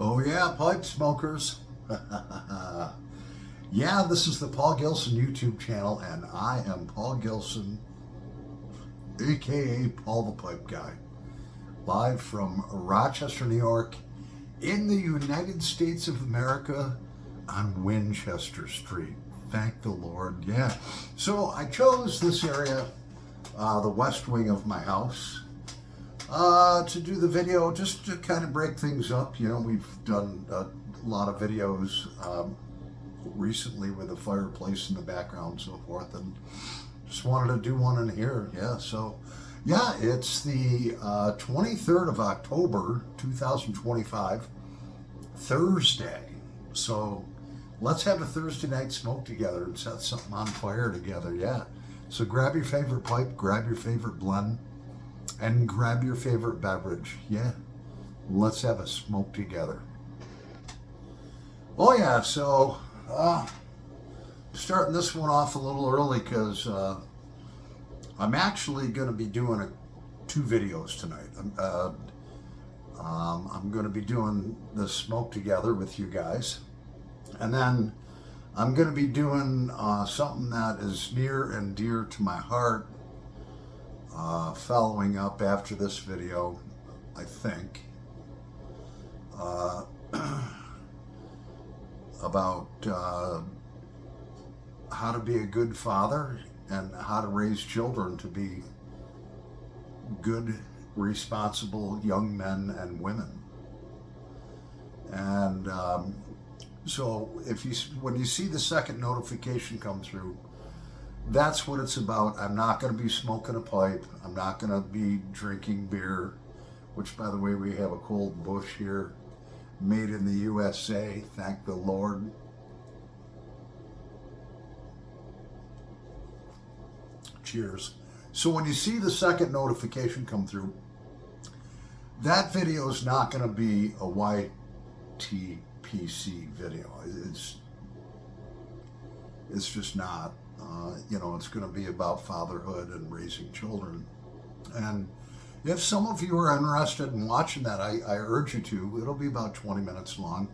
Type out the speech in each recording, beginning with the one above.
Oh yeah, pipe smokers. Yeah, this is the Paul Gilson YouTube channel, and I am Paul Gilson, aka Paul the Pipe Guy, live from Rochester, New York, in the United States of America on Winchester Street. Thank the Lord. Yeah. So I chose this area, the west wing of my house, to do the video, just to kind of break things up. You know, we've done a lot of videos recently with a fireplace in the background and so forth, and just wanted to do one in here. Yeah, so yeah, it's the 23rd of October 2025, Thursday. So let's have a Thursday night smoke together and set something on fire together. Yeah, so grab your favorite pipe, grab your favorite blend, and grab your favorite beverage. Yeah, let's have a smoke together. Oh yeah, so starting this one off a little early because I'm actually going to be doing two videos tonight. I'm going to be doing the smoke together with you guys, and then I'm going to be doing something that is near and dear to my heart, following up after this video, I think, about how to be a good father and how to raise children to be good, responsible young men and women. And so when you see the second notification come through, that's what it's about. I'm not going to be smoking a pipe. I'm not going to be drinking beer, which, by the way, we have a cold Busch here, made in the USA. Thank the Lord. Cheers. So when you see the second notification come through, that video is not going to be a YTPC video. It's just not. You know, it's going to be about fatherhood and raising children. And if some of you are interested in watching that, I urge you to. It'll be about 20 minutes long.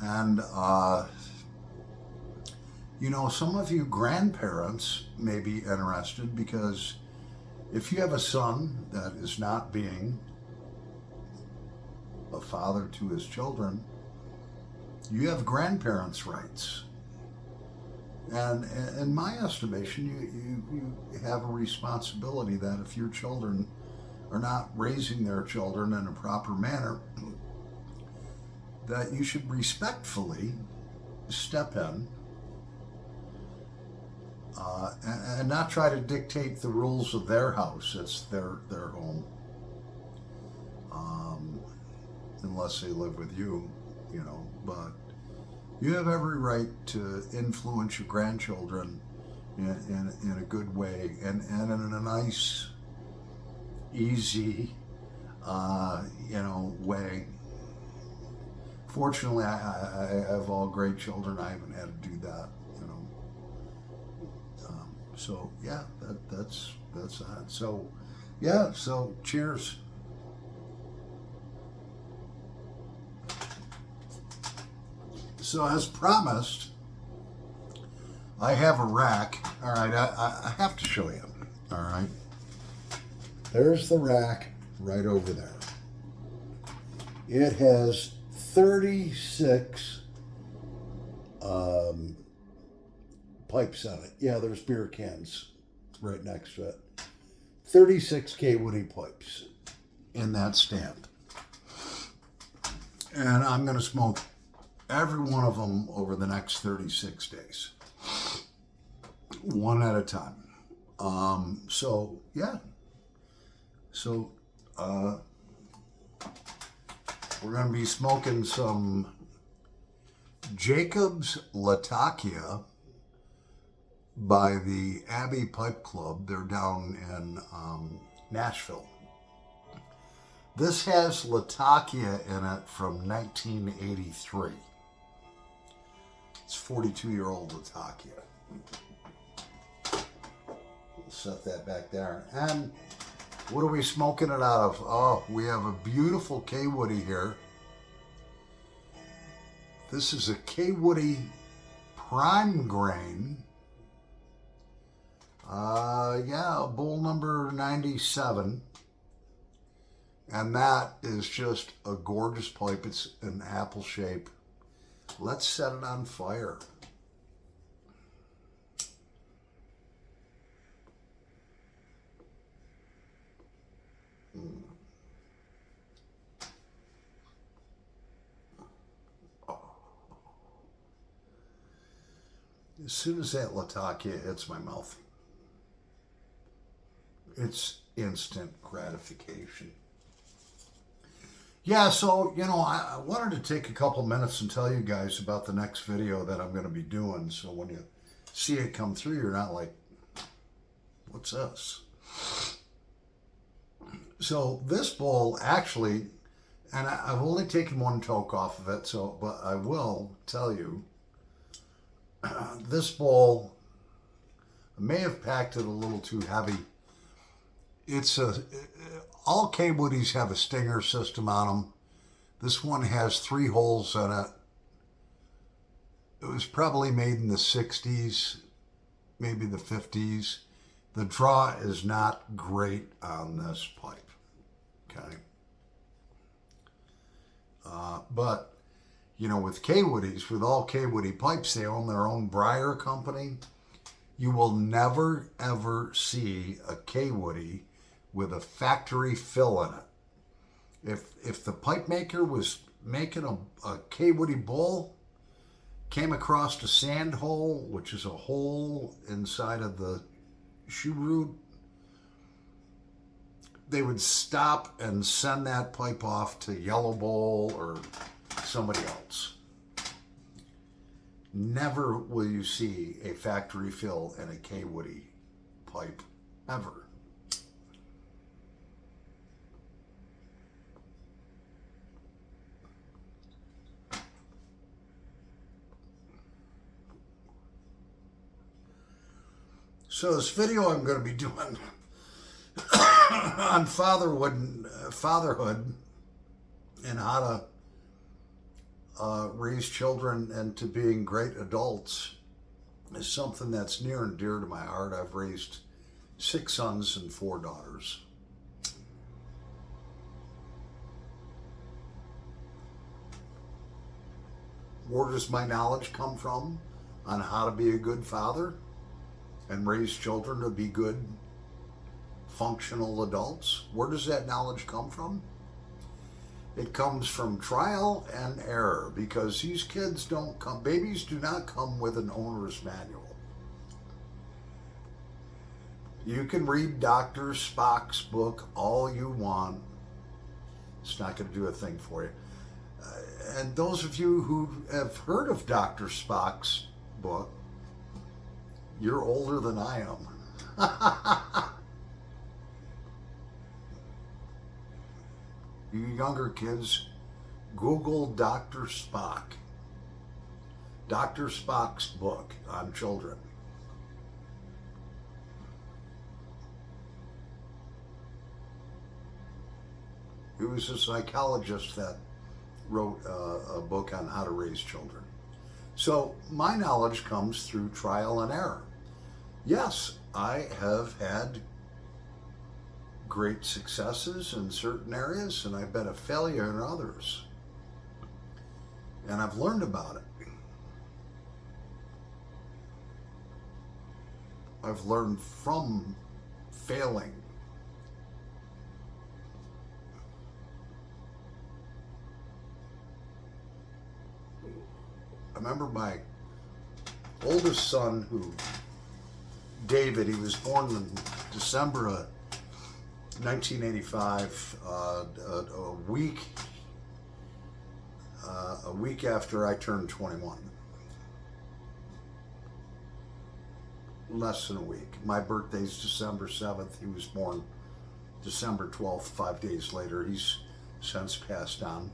And, you know, some of you grandparents may be interested, because if you have a son that is not being a father to his children, you have grandparents' rights. And in my estimation, you have a responsibility that if your children are not raising their children in a proper manner, that you should respectfully step in and not try to dictate the rules of their house. It's their home, unless they live with you, you know. But you have every right to influence your grandchildren in a good way, and in a nice, easy, you know, way. Fortunately, I have all great children. I haven't had to do that, you know. So yeah, that's that. So yeah, so cheers. So as promised, I have a rack. All right, I have to show you. All right, there's the rack right over there. It has 36 pipes on it. Yeah, there's beer cans right next to it. 36 K-Woody pipes in that stand. And I'm going to smoke every one of them over the next 36 days. One at a time. So, yeah. So, we're going to be smoking some Jacob's Latakia by the Abbey Pipe Club. They're down in Nashville. This has Latakia in it from 1983. It's 42-year-old Latakia. We'll set that back there. And what are we smoking it out of? Oh, we have a beautiful K-Woody here. This is a K. Woody prime grain. Yeah, bull number 97. And that is just a gorgeous pipe. It's an apple shape. Let's set it on fire. As soon as that Latakia hits my mouth, it's instant gratification. Yeah, so, I wanted to take a couple minutes and tell you guys about the next video that I'm going to be doing. So when you see it come through, you're not like, what's this? So this bull actually, and I've only taken one toke off of it, but I will tell you, this bull, I may have packed it a little too heavy. All K. Woodies have a stinger system on them. This one has 3 holes in it. It was probably made in the 60s, maybe the 50s. The draw is not great on this pipe, okay? But, with K. Woodies, with all K. Woody pipes, they own their own Briar company. You will never, ever see a K. Woody with a factory fill in it. If the pipe maker was making a K. Woody bull, came across a sand hole, which is a hole inside of the shoe root, they would stop and send that pipe off to Yellow Bowl or somebody else. Never will you see a factory fill in a K. Woody pipe, ever. So this video I'm going to be doing on fatherhood and how to raise children into being great adults is something that's near and dear to my heart. I've raised 6 sons and 4 daughters. Where does my knowledge come from on how to be a good father and raise children to be good, functional adults? Where does that knowledge come from? It comes from trial and error, because these babies do not come with an owner's manual. You can read Dr. Spock's book all you want. It's not going to do a thing for you. And those of you who have heard of Dr. Spock's book, you're older than I am. You younger kids, Google Dr. Spock. Dr. Spock's book on children. He was a psychologist that wrote a book on how to raise children. So my knowledge comes through trial and error. Yes, I have had great successes in certain areas, and I've been a failure in others. And I've learned about it. I've learned from failing. I remember my oldest son, David, he was born in December of 1985, a week after I turned 21. Less than a week. My birthday's December 7th. He was born December 12th, 5 days later. He's since passed on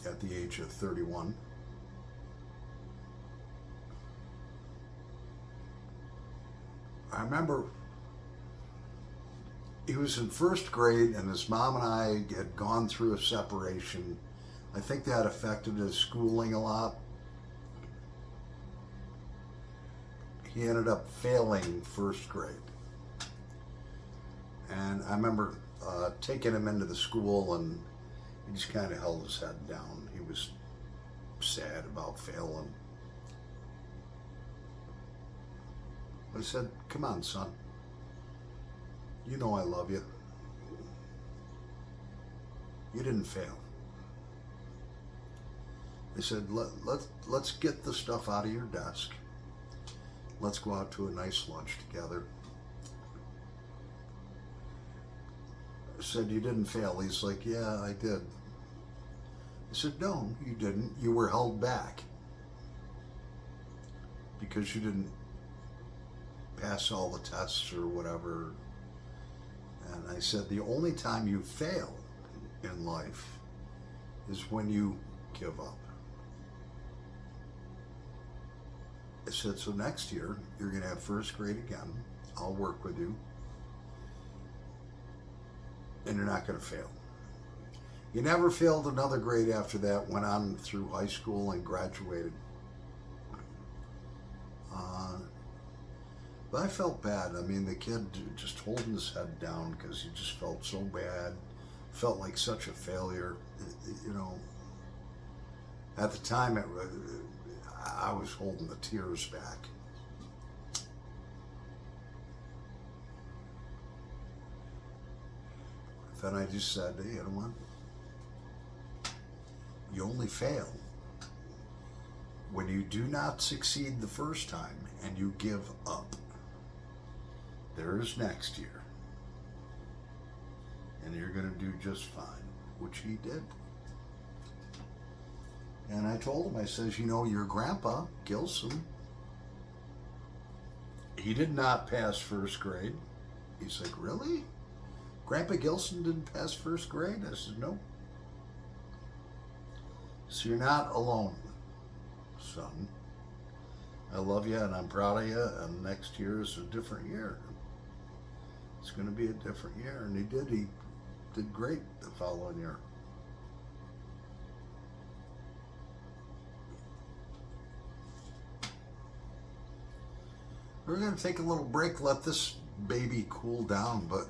at the age of 31. I remember he was in first grade, and his mom and I had gone through a separation. I think that affected his schooling a lot. He ended up failing first grade. And I remember taking him into the school, and he just kind of held his head down. He was sad about failing. I said, "Come on, son. You know I love you. You didn't fail." I said, let's get the stuff out of your desk. Let's go out to a nice lunch together." I said, "You didn't fail." He's like, "Yeah, I did." I said, "No, you didn't. You were held back because you didn't pass all the tests or whatever." And I said, "The only time you fail in life is when you give up." I said, "So next year, you're going to have first grade again. I'll work with you. And you're not going to fail." He never failed another grade after that, went on through high school and graduated. But I felt bad. I mean, the kid just holding his head down because he just felt so bad. Felt like such a failure. You know, at the time, I was holding the tears back. Then I just said, "Hey, you know what? You only fail when you do not succeed the first time and you give up. There's next year. And you're going to do just fine," which he did. And I told him, I says, "You know, your grandpa, Gilson, he did not pass first grade." He's like, "Really? Grandpa Gilson didn't pass first grade?" I said, "No." "So you're not alone, son. I love you and I'm proud of you, and next year is a different year. It's going to be a different year." And he did. He did great the following year. We're going to take a little break, let this baby cool down, but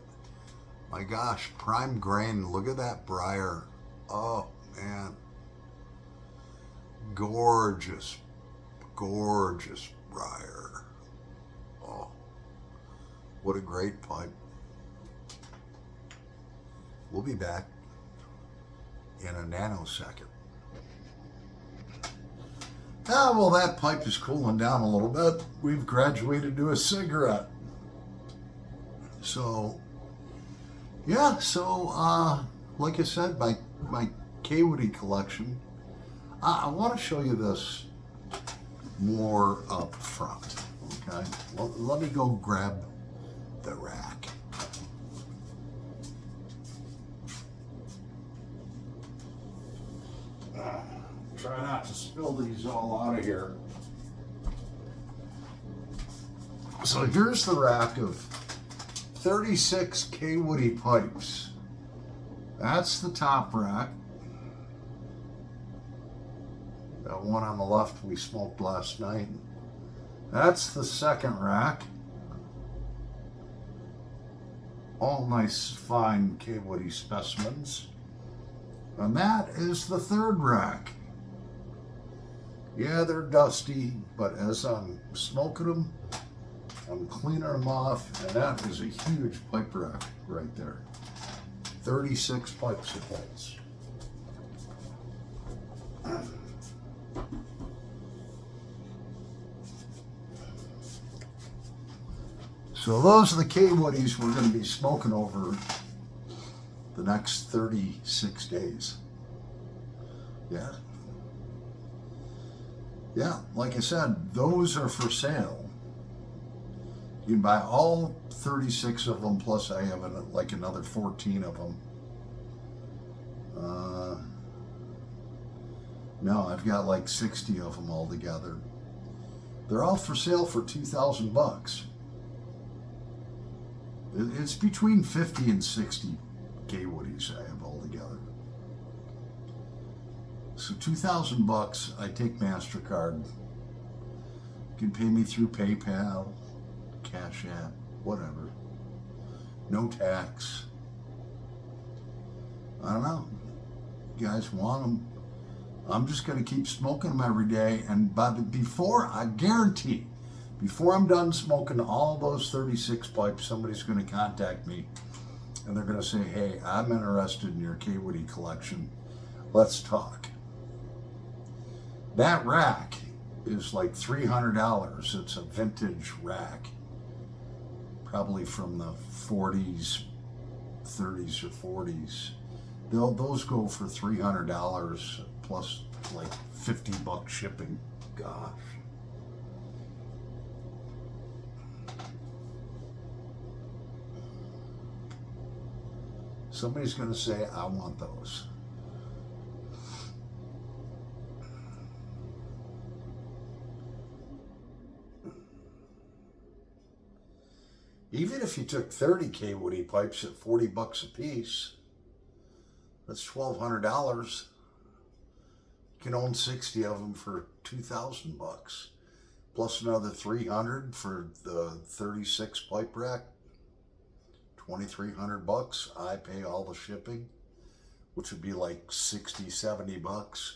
my gosh, prime grain, look at that briar. Oh, man. Gorgeous, gorgeous briar. Oh, what a great pipe. We'll be back in a nanosecond. Ah, well, that pipe is cooling down a little bit. We've graduated to a cigarette. So, yeah, like I said, my K-Woody collection, I want to show you this more up front, okay? Let me go grab the rack. Try not to spill these all out of here. So here's the rack of 36 K-Woody pipes. That's the top rack. That one on the left we smoked last night. That's the second rack. All nice, fine K-Woody specimens. And that is the third rack. Yeah, they're dusty, but as I'm smoking them, I'm cleaning them off, and that is a huge pipe rack right there. 36 pipes it holds. So those are the K-Woodies we're going to be smoking over the next 36 days. Yeah. Yeah, like I said, those are for sale. You can buy all 36 of them, plus I have like another 14 of them. No, I've got like 60 of them all together. They're all for sale for $2,000. It's between 50 and 60 K-Woodies I have all together. So $2,000, I take MasterCard. You can pay me through PayPal, Cash App, whatever. No tax. I don't know. You guys want them? I'm just going to keep smoking them every day. And I guarantee, before I'm done smoking all those 36 pipes, somebody's going to contact me. And they're going to say, hey, I'm interested in your K. Woody collection. Let's talk. That rack is like $300. It's a vintage rack. Probably from the 40s, 30s or 40s. Those go for $300 plus like $50 shipping. Gosh. Somebody's going to say, I want those. Even if you took 30 K. Woody pipes at $40 a piece, that's $1,200. You can own 60 of them for $2,000, plus another $300 for the 36 pipe rack. $2,300. I pay all the shipping, which would be like $60, $70.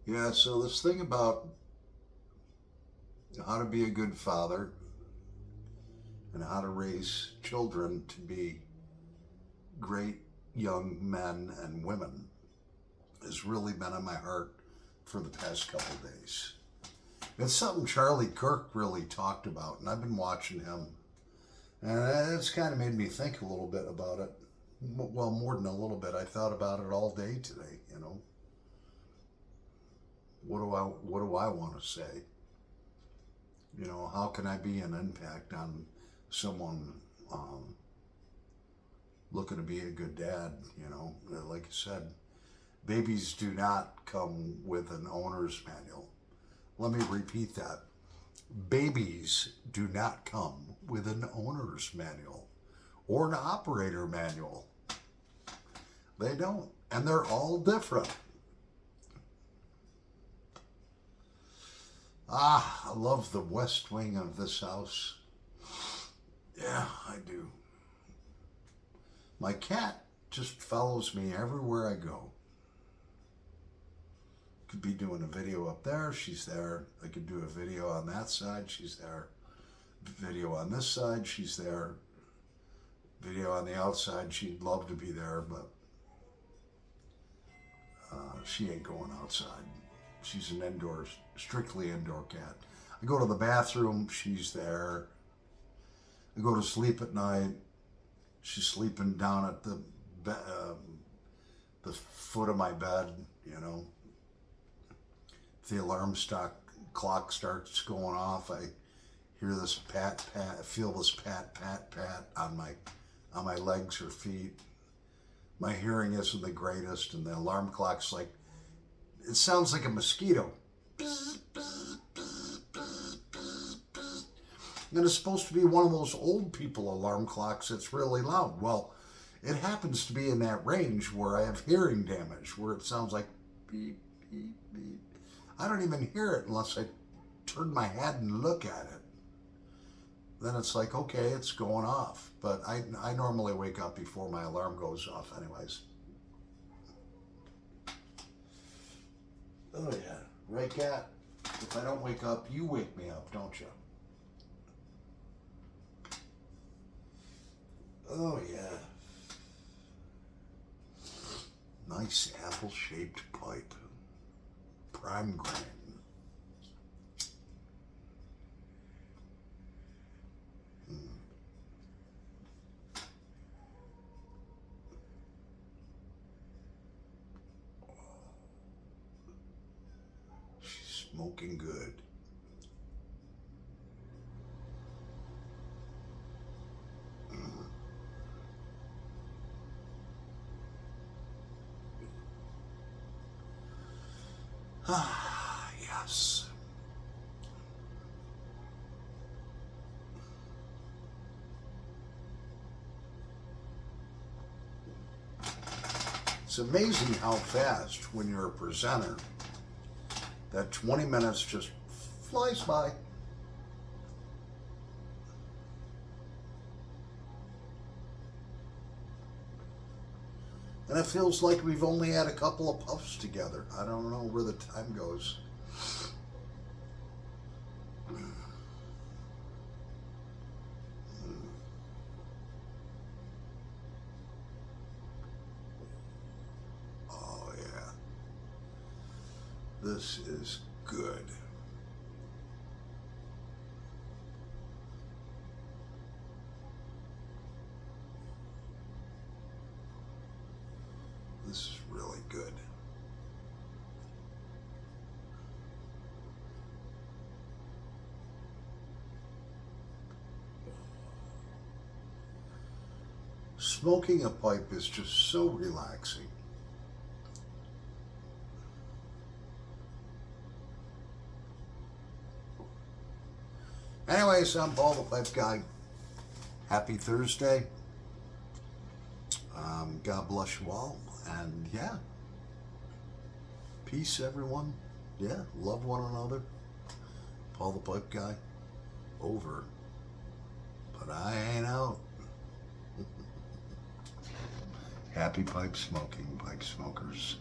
Yeah, so this thing about how to be a good father and how to raise children to be great young men and women has really been on my heart for the past couple days. It's something Charlie Kirk really talked about, and I've been watching him, and it's kind of made me think a little bit about it. Well, more than a little bit. I thought about it all day today, you know. What do I want to say? You know, how can I be an impact on someone looking to be a good dad? You know, like I said, babies do not come with an owner's manual. Let me repeat that. Babies do not come with an owner's manual or an operator manual. They don't. And they're all different. I love the west wing of this house. Yeah, I do. My cat just follows me everywhere I go. Could be doing a video up there, she's there. I could do a video on that side, she's there. Video on this side, she's there. Video on the outside, she'd love to be there, but she ain't going outside. She's an strictly indoor cat. I go to the bathroom, she's there. I go to sleep at night, she's sleeping down at the foot of my bed, you know. If the alarm clock starts going off, I hear this pat, feel this pat on my legs or feet. My hearing isn't the greatest, and the alarm clock's like, it sounds like a mosquito. Bzz, bzz, bzz, bzz, bzz, bzz. And it's supposed to be one of those old people alarm clocks that's really loud. Well, it happens to be in that range where I have hearing damage, where it sounds like beep, beep, beep. I don't even hear it unless I turn my head and look at it. Then it's like, okay, it's going off. But I normally wake up before my alarm goes off anyways. Oh yeah, right, cat? If I don't wake up, you wake me up, don't you? Oh yeah. Nice apple-shaped pipe. Prime grain. She's smoking good. Ah, yes. It's amazing how fast, when you're a presenter, that 20 minutes just flies by. And it feels like we've only had a couple of puffs together. I don't know where the time goes. Oh, yeah. This is good. This is really good. Smoking a pipe is just so relaxing. Anyways, I'm Paul the Pipe Guy. Happy Thursday. God bless you all. And yeah, peace, everyone. Yeah, love one another. Paul the Pipe Guy. Over. But I ain't out. Happy pipe smoking, pipe smokers.